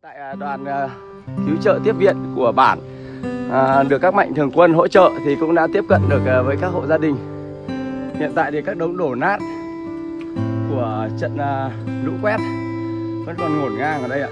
Tại đoàn cứu trợ tiếp viện của bản được các mạnh thường quân hỗ trợ thì cũng đã tiếp cận được với các hộ gia đình. Hiện tại thì các đống đổ nát của trận lũ quét vẫn còn ngổn ngang ở đây ạ.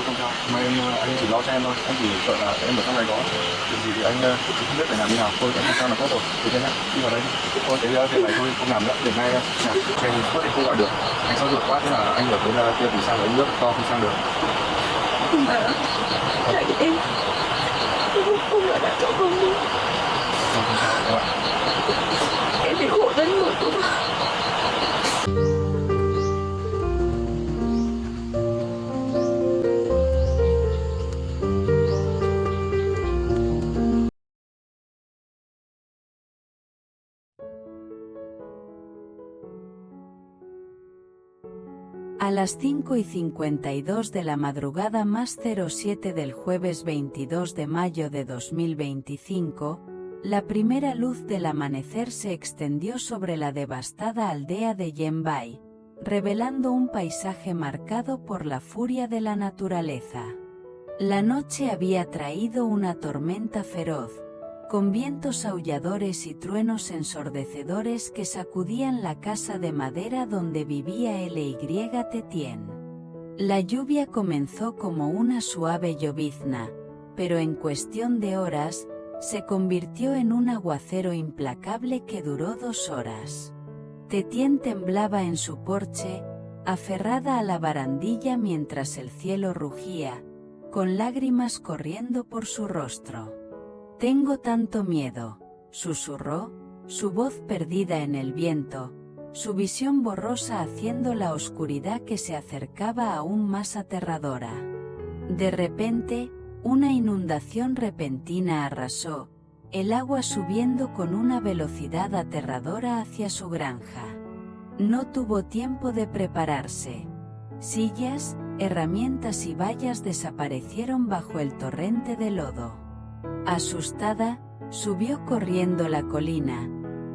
Không sao, mà anh chỉ lo cho em thôi, anh chỉ sợ là em ở trong này có việc gì thì anh không biết phải làm như nào. Thôi anh không sao là tốt rồi, thì thế nhá, đi vào đây. Thôi cái việc này thôi không làm nữa, để ngay nhà xe mất thì không gọi được. Anh sốt ruột quá thế là anh ở bên kia thì sang lấy nước to không sang được. Tại em không ở lại chỗ không đi. Không sao các bạn. Em bị khổ đến người của bà. A las 5:52 de la madrugada +07 del jueves 22 de mayo de 2025, la primera luz del amanecer se extendió sobre la devastada aldea de Yenbai, revelando un paisaje marcado por la furia de la naturaleza. La noche había traído una tormenta feroz, con vientos aulladores y truenos ensordecedores que sacudían la casa de madera donde vivía L.Y. Tetién. La lluvia comenzó como una suave llovizna, pero en cuestión de horas, se convirtió en un aguacero implacable que duró 2 horas. Tetién temblaba en su porche, aferrada a la barandilla mientras el cielo rugía, con lágrimas corriendo por su rostro. «Tengo tanto miedo», susurró, su voz perdida en el viento, su visión borrosa haciendo la oscuridad que se acercaba aún más aterradora. De repente, una inundación repentina arrasó, el agua subiendo con una velocidad aterradora hacia su granja. No tuvo tiempo de prepararse. Sillas, herramientas y vallas desaparecieron bajo el torrente de lodo. Asustada, subió corriendo la colina,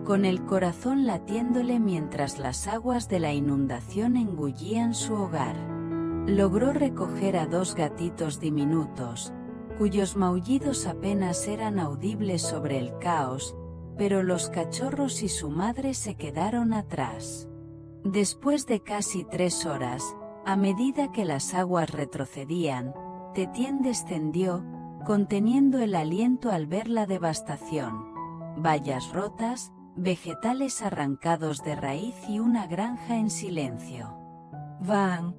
con el corazón latiéndole mientras las aguas de la inundación engullían su hogar. Logró recoger a 2 gatitos diminutos, cuyos maullidos apenas eran audibles sobre el caos, pero los cachorros y su madre se quedaron atrás. Después de casi 3 horas, a medida que las aguas retrocedían, Tetién descendió, conteniendo el aliento al ver la devastación. Vallas rotas, vegetales arrancados de raíz y una granja en silencio. «Van,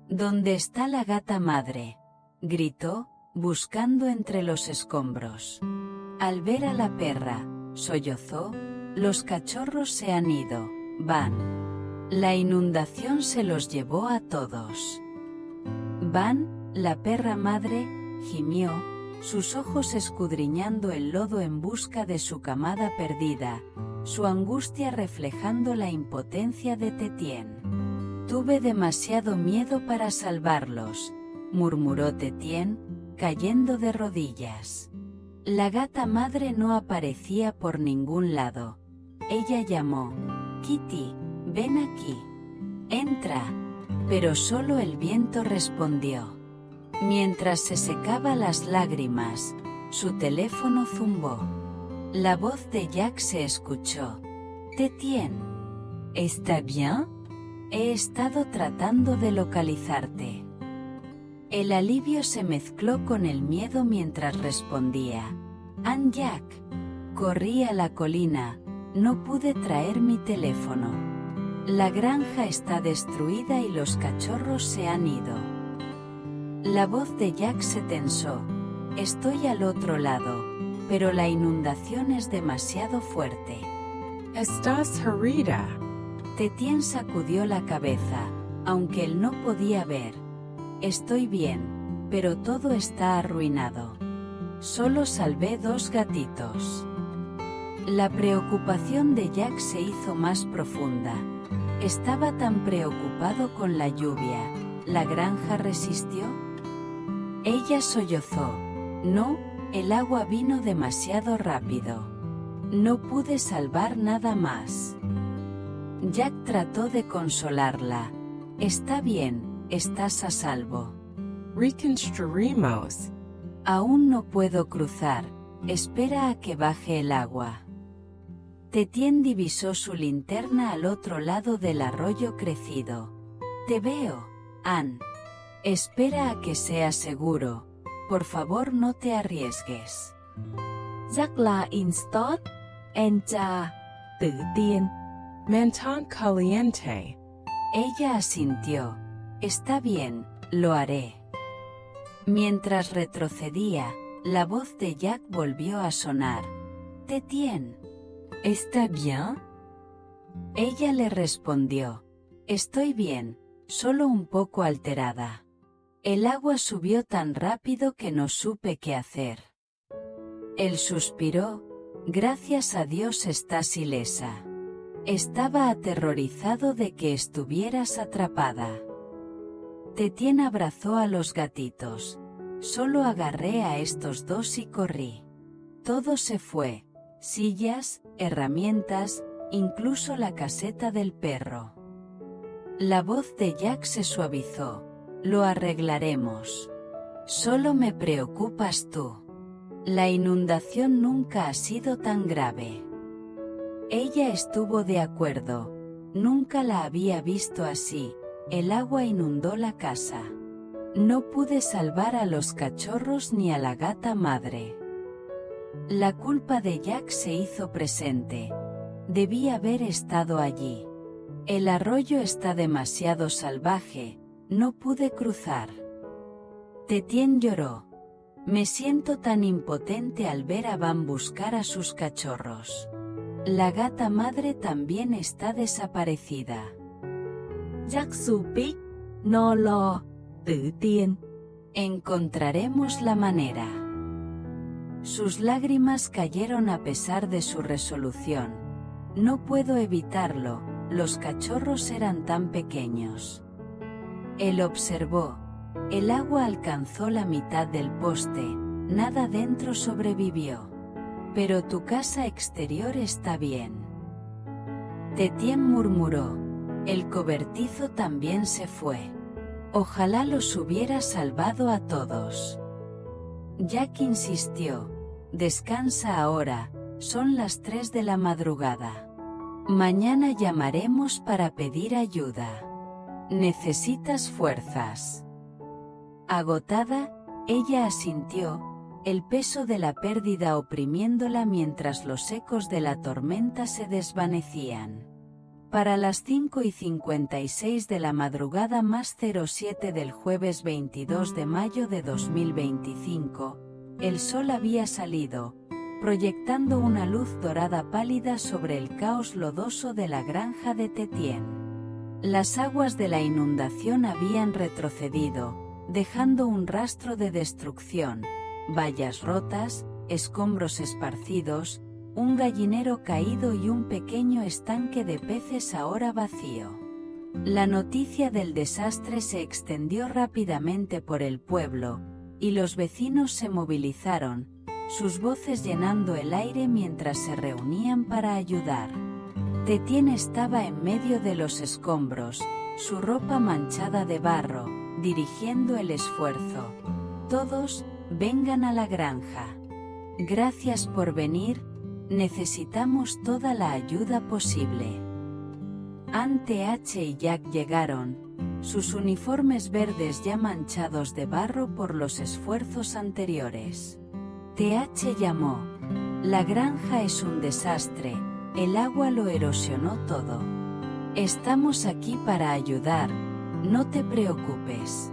¿dónde está la gata madre?», gritó, buscando entre los escombros. Al ver a la perra, sollozó, «Los cachorros se han ido, Van. La inundación se los llevó a todos». Van, la perra madre, gimió, sus ojos escudriñando el lodo en busca de su camada perdida, su angustia reflejando la impotencia de Tetién. «Tuve demasiado miedo para salvarlos», murmuró Tetién, cayendo de rodillas. La gata madre no aparecía por ningún lado. Ella llamó, «Kitty, ven aquí. Entra», pero solo el viento respondió. Mientras se secaba las lágrimas, su teléfono zumbó. La voz de Jack se escuchó. «Tetién, ¿está bien? He estado tratando de localizarte». El alivio se mezcló con el miedo mientras respondía. «Jack, corrí a la colina, no pude traer mi teléfono. La granja está destruida y los cachorros se han ido». La voz de Jack se tensó. «Estoy al otro lado, pero la inundación es demasiado fuerte». ¿Estás herida? Tetien sacudió la cabeza, aunque él no podía ver. Estoy bien, pero todo está arruinado. Solo salvé 2 gatitos. La preocupación de Jack se hizo más profunda. Estaba tan preocupado con la lluvia. ¿La granja resistió? Ella sollozó. No, el agua vino demasiado rápido. No pude salvar nada más. Jack trató de consolarla. Está bien, estás a salvo. Reconstruimos. Aún no puedo cruzar. Espera a que baje el agua. Tetien divisó su linterna al otro lado del arroyo crecido. Te veo, Anne. Espera a que sea seguro. Por favor, no te arriesgues. Chắc là Instot, Encha, Tự Tiên. Manton caliente. Ella asintió. Está bien, lo haré. Mientras retrocedía, la voz de Jack volvió a sonar. Tetien. ¿Está bien? Ella le respondió. Estoy bien, solo un poco alterada. El agua subió tan rápido que no supe qué hacer. Él suspiró. Gracias a Dios estás ilesa. Estaba aterrorizado de que estuvieras atrapada. Tetien abrazó a los gatitos. Solo agarré a estos 2 y corrí. Todo se fue. Sillas, herramientas, incluso la caseta del perro. La voz de Jack se suavizó. Lo arreglaremos. Solo me preocupas tú. La inundación nunca ha sido tan grave. Ella estuvo de acuerdo. Nunca la había visto así. El agua inundó la casa. No pude salvar a los cachorros ni a la gata madre. La culpa de Jack se hizo presente. Debí haber estado allí. El arroyo está demasiado salvaje, no pude cruzar. Tetien lloró. Me siento tan impotente al ver a Van buscar a sus cachorros. La gata madre también está desaparecida. Chắc Supik, no lo, Tự Tiên. Encontraremos la manera. Sus lágrimas cayeron a pesar de su resolución. No puedo evitarlo, los cachorros eran tan pequeños. Él observó. El agua alcanzó la mitad del poste, nada dentro sobrevivió. Pero tu casa exterior está bien. Tetien murmuró. El cobertizo también se fue. Ojalá los hubiera salvado a todos. Jack insistió. Descansa ahora, son las 3 de la madrugada. Mañana llamaremos para pedir ayuda. Necesitas fuerzas. Agotada, ella asintió, el peso de la pérdida oprimiéndola mientras los ecos de la tormenta se desvanecían. Para las 5:56 de la madrugada más 07 del jueves 22 de mayo de 2025, el sol había salido, proyectando una luz dorada pálida sobre el caos lodoso de la granja de Tetien. Las aguas de la inundación habían retrocedido, dejando un rastro de destrucción, vallas rotas, escombros esparcidos, un gallinero caído y un pequeño estanque de peces ahora vacío. La noticia del desastre se extendió rápidamente por el pueblo, y los vecinos se movilizaron, sus voces llenando el aire mientras se reunían para ayudar. Tetien estaba en medio de los escombros, su ropa manchada de barro, dirigiendo el esfuerzo. Todos, vengan a la granja. Gracias por venir, necesitamos toda la ayuda posible. Anne, TH y Jack llegaron, sus uniformes verdes ya manchados de barro por los esfuerzos anteriores. TH llamó. La granja es un desastre, el agua lo erosionó todo. Estamos aquí para ayudar, no te preocupes.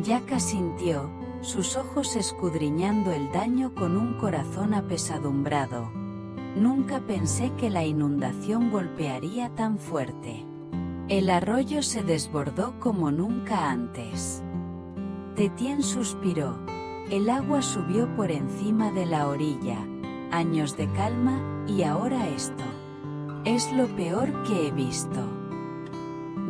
Jack asintió, sus ojos escudriñando el daño con un corazón apesadumbrado. Nunca pensé que la inundación golpearía tan fuerte. El arroyo se desbordó como nunca antes. Tetien suspiró. El agua subió por encima de la orilla. Años de calma, y ahora esto. Es lo peor que he visto.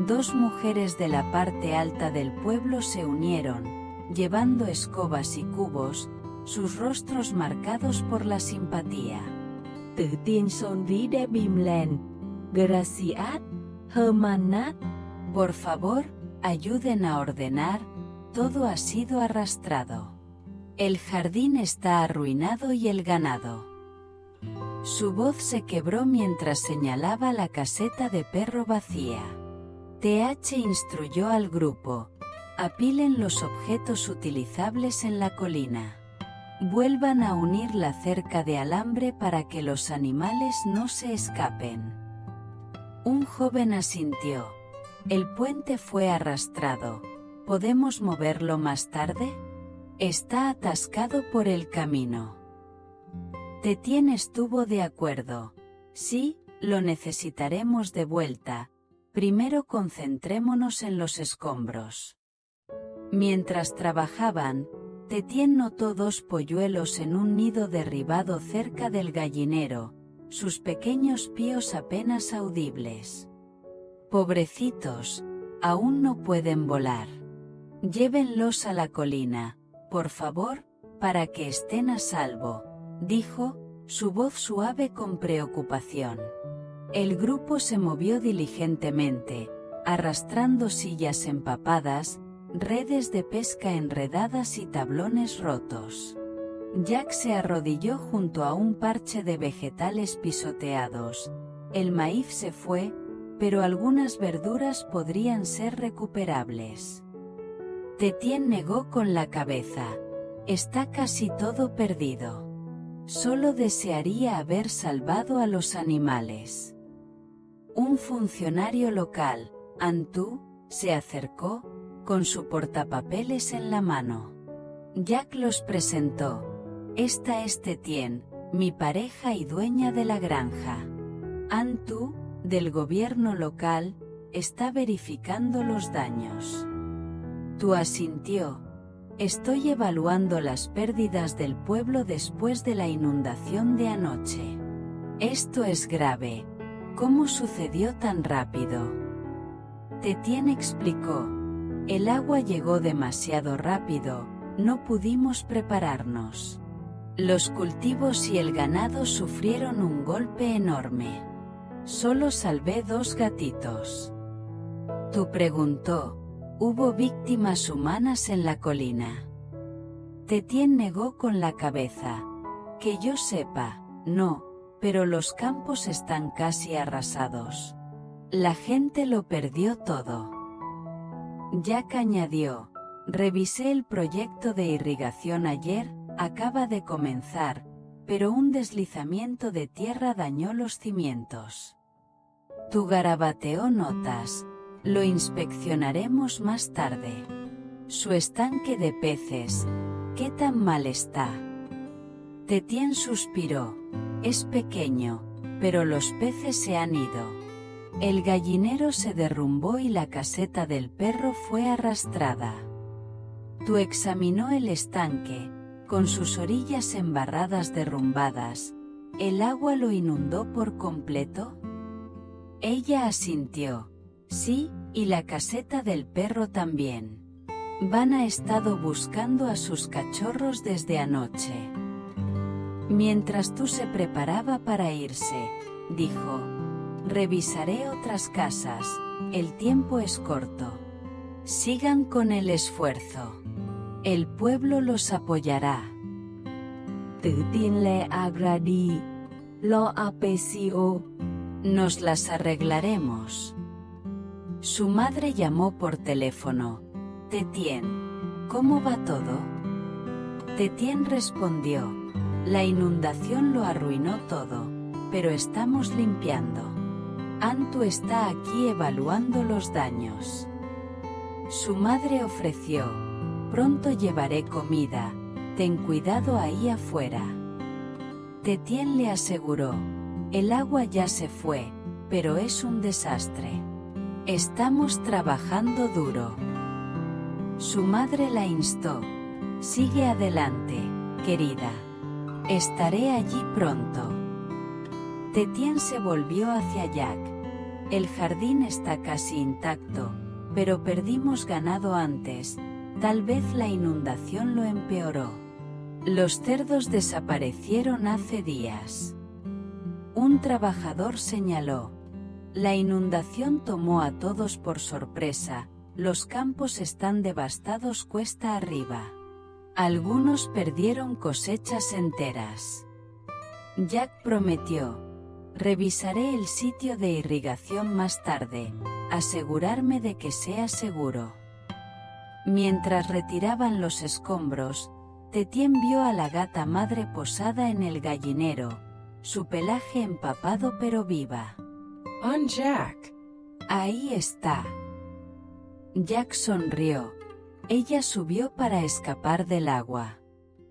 Dos mujeres de la parte alta del pueblo se unieron, llevando escobas y cubos, sus rostros marcados por la simpatía. Tự tiên sonríe Bimlen. Gracias, hermana. Por favor, ayuden a ordenar, todo ha sido arrastrado. El jardín está arruinado y el ganado. Su voz se quebró mientras señalaba la caseta de perro vacía. TH instruyó al grupo: apilen los objetos utilizables en la colina. Vuelvan a unir la cerca de alambre para que los animales no se escapen. Un joven asintió. El puente fue arrastrado. ¿Podemos moverlo más tarde? Está atascado por el camino. Tetien estuvo de acuerdo. Sí, lo necesitaremos de vuelta. Primero concentrémonos en los escombros. Mientras trabajaban, Tetien notó dos polluelos en un nido derribado cerca del gallinero, sus pequeños píos apenas audibles. Pobrecitos, aún no pueden volar. Llévenlos a la colina, por favor, para que estén a salvo, dijo, su voz suave con preocupación. El grupo se movió diligentemente, arrastrando sillas empapadas, redes de pesca enredadas y tablones rotos. Jack se arrodilló junto a un parche de vegetales pisoteados. El maíz se fue, pero algunas verduras podrían ser recuperables. Tetien negó con la cabeza. Está casi todo perdido. Solo desearía haber salvado a los animales. Un funcionario local, Antu, se acercó, con su portapapeles en la mano. Jack los presentó. Esta es Tetien, mi pareja y dueña de la granja. Antu, del gobierno local, está verificando los daños. Tu asintió. Estoy evaluando las pérdidas del pueblo después de la inundación de anoche. Esto es grave. ¿Cómo sucedió tan rápido? Tetien explicó. El agua llegó demasiado rápido, no pudimos prepararnos. Los cultivos y el ganado sufrieron un golpe enorme. Solo salvé 2 gatitos. Tu preguntó. ¿Hubo víctimas humanas en la colina? Tetien negó con la cabeza. Que yo sepa, no, pero los campos están casi arrasados. La gente lo perdió todo. Jack añadió, revisé el proyecto de irrigación ayer, acaba de comenzar, pero un deslizamiento de tierra dañó los cimientos. Tu garabateó notas. Lo inspeccionaremos más tarde. Su estanque de peces, ¿qué tan mal está? Tetien suspiró. Es pequeño, pero los peces se han ido. El gallinero se derrumbó y la caseta del perro fue arrastrada. Tu examinó el estanque, con sus orillas embarradas derrumbadas. ¿El agua lo inundó por completo? Ella asintió. Sí, y la caseta del perro también. Van ha estado buscando a sus cachorros desde anoche. Mientras tú se preparaba para irse, dijo, revisaré otras casas, el tiempo es corto. Sigan con el esfuerzo. El pueblo los apoyará. Tự tiên le agradi. Lo aprecio. Nos las arreglaremos. Su madre llamó por teléfono. Tetien, ¿cómo va todo? Tetien respondió. La inundación lo arruinó todo, pero estamos limpiando. Antu está aquí evaluando los daños. Su madre ofreció. Pronto llevaré comida, ten cuidado ahí afuera. Tetien le aseguró. El agua ya se fue, pero es un desastre. Estamos trabajando duro. Su madre la instó. Sigue adelante, querida. Estaré allí pronto. Tetien se volvió hacia Jack. El jardín está casi intacto, pero perdimos ganado antes. Tal vez la inundación lo empeoró. Los cerdos desaparecieron hace días. Un trabajador señaló. La inundación tomó a todos por sorpresa. Los campos están devastados cuesta arriba. Algunos perdieron cosechas enteras. Jack prometió. Revisaré el sitio de irrigación más tarde, asegurarme de que sea seguro. Mientras retiraban los escombros, Tetien vio a la gata madre posada en el gallinero, su pelaje empapado pero viva. Jack. Ahí está. Jack sonrió. Ella subió para escapar del agua.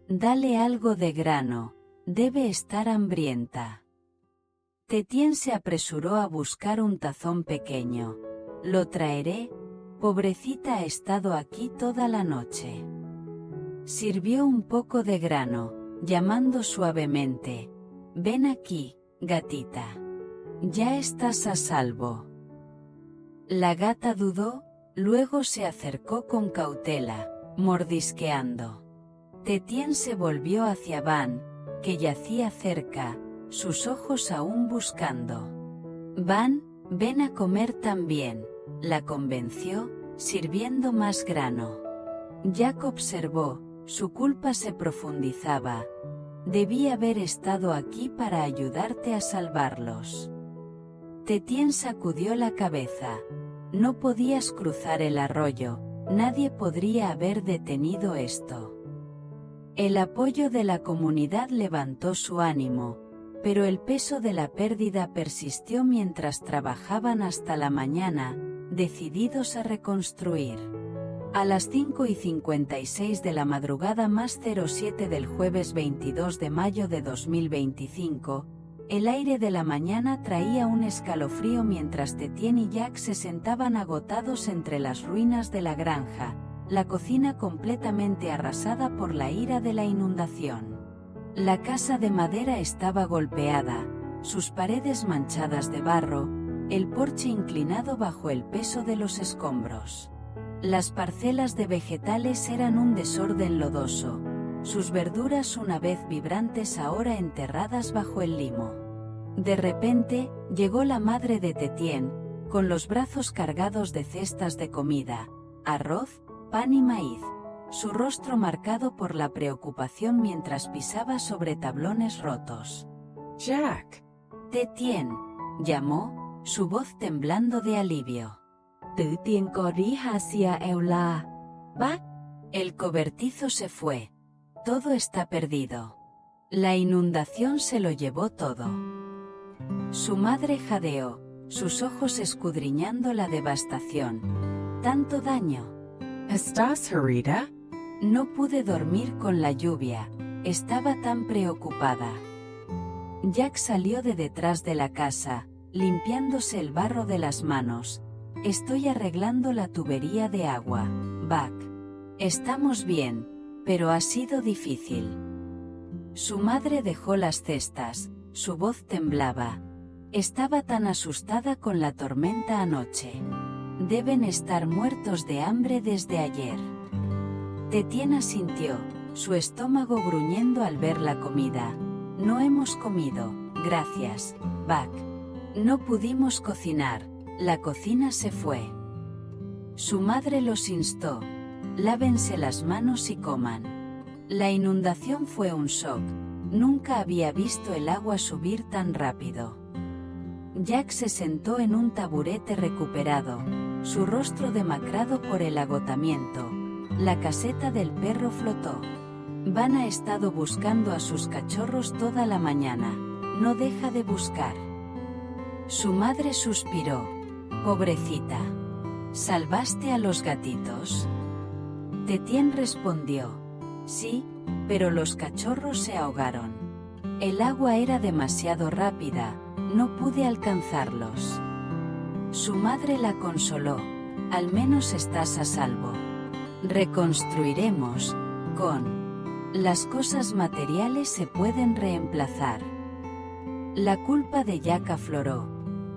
Dale algo de grano, debe estar hambrienta. Tetien se apresuró a buscar un tazón pequeño. Lo traeré, pobrecita ha estado aquí toda la noche. Sirvió un poco de grano, llamando suavemente. Ven aquí, gatita. Ya estás a salvo. La gata dudó, luego se acercó con cautela, mordisqueando. Tetien se volvió hacia Van, que yacía cerca, sus ojos aún buscando. Van, ven a comer también, la convenció, sirviendo más grano. Jack observó, su culpa se profundizaba. Debí haber estado aquí para ayudarte a salvarlos. Tetien sacudió la cabeza. No podías cruzar el arroyo, nadie podría haber detenido esto. El apoyo de la comunidad levantó su ánimo, pero el peso de la pérdida persistió mientras trabajaban hasta la mañana, decididos a reconstruir. A las 5:56 de la madrugada más 07 del jueves 22 de mayo de 2025, el aire de la mañana traía un escalofrío mientras Tetien y Jack se sentaban agotados entre las ruinas de la granja, la cocina completamente arrasada por la ira de la inundación. La casa de madera estaba golpeada, sus paredes manchadas de barro, el porche inclinado bajo el peso de los escombros. Las parcelas de vegetales eran un desorden lodoso, sus verduras una vez vibrantes ahora enterradas bajo el limo. De repente, llegó la madre de Tetien, con los brazos cargados de cestas de comida, arroz, pan y maíz, su rostro marcado por la preocupación mientras pisaba sobre tablones rotos. Jack. Tetien, llamó, su voz temblando de alivio. Tự tiên có đi hacia Eula. Va. El cobertizo se fue. Todo está perdido. La inundación se lo llevó todo. Su madre jadeó, sus ojos escudriñando la devastación. ¿Tanto daño? ¿Estás herida? No pude dormir con la lluvia, estaba tan preocupada. Jack salió de detrás de la casa, limpiándose el barro de las manos. Estoy arreglando la tubería de agua, Buck. Estamos bien, pero ha sido difícil. Su madre dejó las cestas, su voz temblaba. Estaba tan asustada con la tormenta anoche. Deben estar muertos de hambre desde ayer. Tetien asintió, su estómago gruñendo al ver la comida. No hemos comido, gracias, Buck. No pudimos cocinar, la cocina se fue. Su madre los instó. Lávense las manos y coman. La inundación fue un shock. Nunca había visto el agua subir tan rápido. Jack se sentó en un taburete recuperado, su rostro demacrado por el agotamiento. La caseta del perro flotó. Van ha estado buscando a sus cachorros toda la mañana. No deja de buscar. Su madre suspiró. Pobrecita. ¿Salvaste a los gatitos? Tetien respondió. Sí, pero los cachorros se ahogaron. El agua era demasiado rápida, no pude alcanzarlos. Su madre la consoló, al menos estás a salvo. Reconstruiremos, las cosas materiales se pueden reemplazar. La culpa de Jack afloró.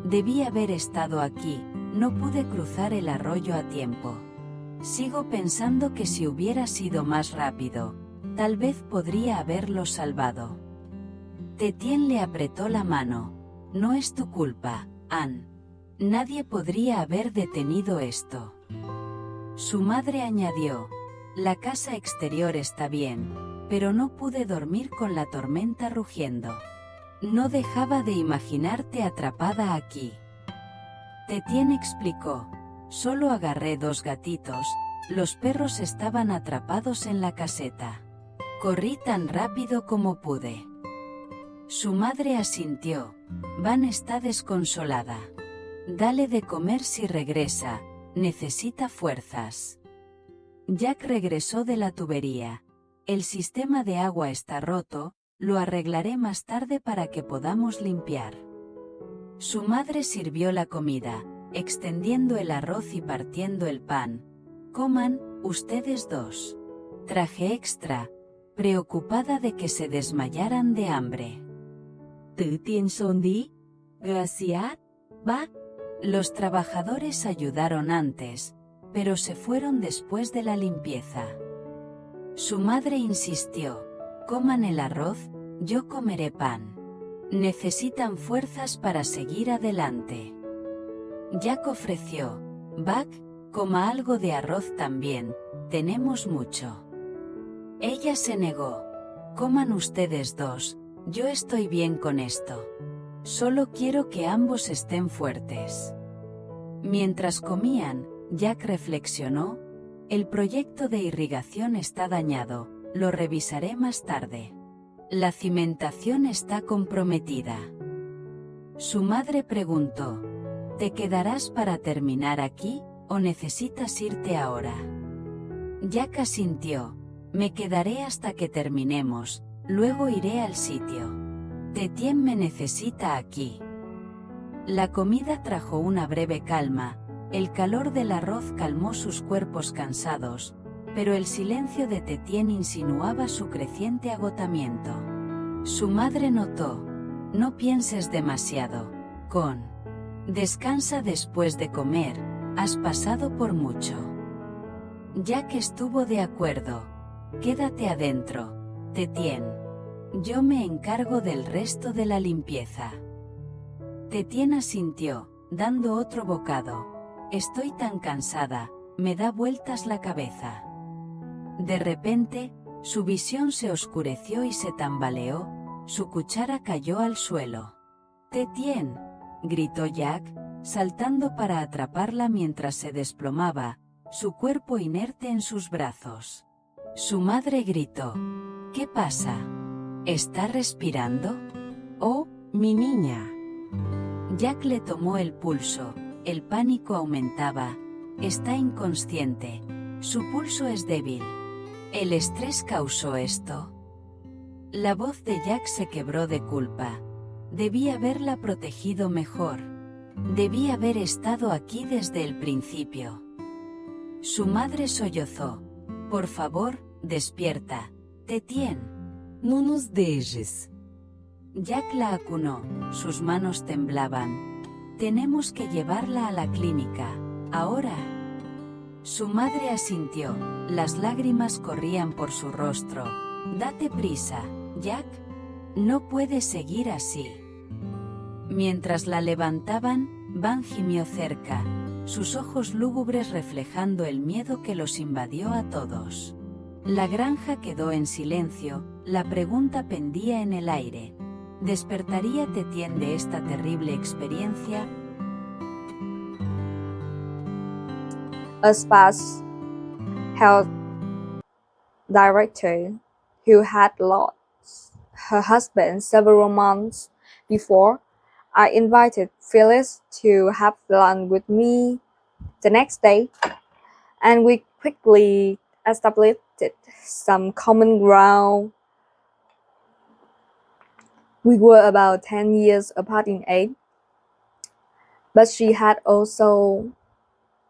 Debí haber estado aquí, no pude cruzar el arroyo a tiempo. Sigo pensando que si hubiera sido más rápido, tal vez podría haberlo salvado. Tetien le apretó la mano. No es tu culpa, Anne. Nadie podría haber detenido esto. Su madre añadió, la casa exterior está bien, pero no pude dormir con la tormenta rugiendo. No dejaba de imaginarte atrapada aquí. Tetien explicó, solo agarré 2 gatitos, los perros estaban atrapados en la caseta. Corrí tan rápido como pude. Su madre asintió. Van está desconsolada. Dale de comer si regresa, necesita fuerzas. Jack regresó de la tubería. El sistema de agua está roto, lo arreglaré más tarde para que podamos limpiar. Su madre sirvió la comida, extendiendo el arroz y partiendo el pan. Coman, ustedes 2. Traje extra, preocupada de que se desmayaran de hambre. Tự tiên son đi. Gracias, bác. Los trabajadores ayudaron antes, pero se fueron después de la limpieza. Su madre insistió, coman el arroz, yo comeré pan. Necesitan fuerzas para seguir adelante. Jack ofreció, Buck, coma algo de arroz también, tenemos mucho. Ella se negó, coman ustedes 2, yo estoy bien con esto. Solo quiero que ambos estén fuertes. Mientras comían, Jack reflexionó, el proyecto de irrigación está dañado, lo revisaré más tarde. La cimentación está comprometida. Su madre preguntó, ¿te quedarás para terminar aquí, o necesitas irte ahora? Jack asintió, me quedaré hasta que terminemos, luego iré al sitio. Tetien me necesita aquí. La comida trajo una breve calma, el calor del arroz calmó sus cuerpos cansados, pero el silencio de Tetien insinuaba su creciente agotamiento. Su madre notó, no pienses demasiado, descansa después de comer, has pasado por mucho. Jack estuvo de acuerdo, quédate adentro, Tetien. Yo me encargo del resto de la limpieza. Tetien asintió, dando otro bocado. Estoy tan cansada, me da vueltas la cabeza. De repente, su visión se oscureció y se tambaleó, su cuchara cayó al suelo. Tetien, gritó Jack, saltando para atraparla mientras se desplomaba, su cuerpo inerte en sus brazos. Su madre gritó, ¿qué pasa? ¿Está respirando? Oh, mi niña. Jack le tomó el pulso, el pánico aumentaba, está inconsciente, su pulso es débil. ¿El estrés causó esto? La voz de Jack se quebró de culpa. Debí haberla protegido mejor. Debí haber estado aquí desde el principio. Su madre sollozó. Por favor, despierta, Tetien. No nos dejes. Jack la acunó, sus manos temblaban. Tenemos que llevarla a la clínica, ahora. Su madre asintió, las lágrimas corrían por su rostro. Date prisa, Jack. No puedes seguir así. Mientras la levantaban, Van gimió cerca, sus ojos lúgubres reflejando el miedo que los invadió a todos. La granja quedó en silencio, la pregunta pendía en el aire. ¿Despertaría Tetien de esta terrible experiencia? A Spas health director who had lost her husband several months before, I invited Phyllis to have lunch with me the next day, and we quickly established some common ground. We were about 10 years apart in age, but she had also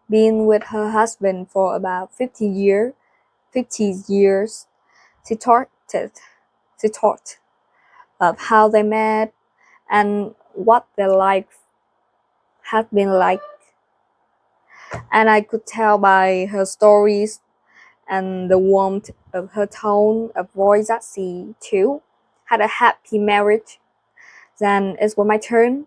been with her husband for about 50 years. She talked of how they met and what their life had been like. And I could tell by her stories and the warmth of her tone of voice that she, too, had a happy marriage. Then it was my turn,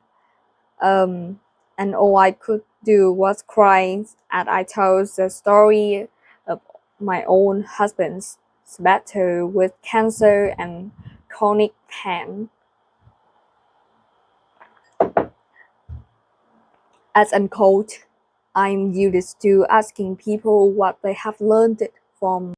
and all I could do was cry as I told the story of my own husband's battle with cancer and chronic pain. As unquote, I'm used to asking people what they have learned from